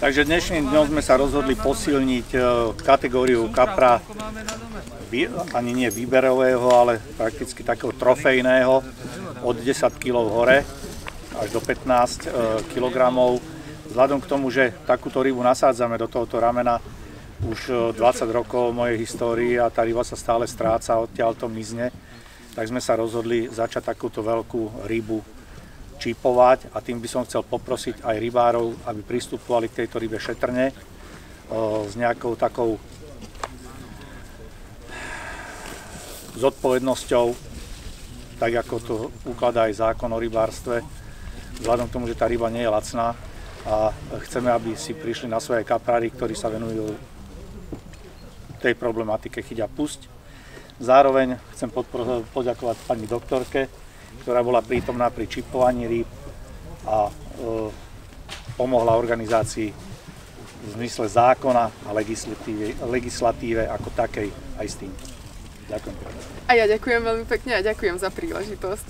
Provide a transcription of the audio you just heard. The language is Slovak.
Takže dnešným dňom sme sa rozhodli posilniť kategóriu kapra, ani nie výberového, ale prakticky takého trofejného, od 10 kg hore až do 15 kg. Vzhľadom k tomu, že takúto rybu nasádzame do tohoto ramena už 20 rokov v mojej histórii a tá ryba sa stále stráca, odtiaľ to mizne, tak sme sa rozhodli začať takúto veľkú rybu čipovať a tým by som chcel poprosiť aj rybárov, aby pristupovali k tejto rybe šetrne s nejakou takou zodpovednosťou, tak ako to ukladá aj zákon o rybárstve, vzhľadom k tomu, že tá ryba nie je lacná a chceme, aby si prišli na svoje kaprári, ktorí sa venujú tej problematike chyť a pusť. Zároveň chcem poďakovať pani doktorke, ktorá bola prítomná pri čipovaní rýb a pomohla organizácii v zmysle zákona a legislatíve ako takej aj s tým. Ďakujem. A ja ďakujem veľmi pekne a ďakujem za príležitosť.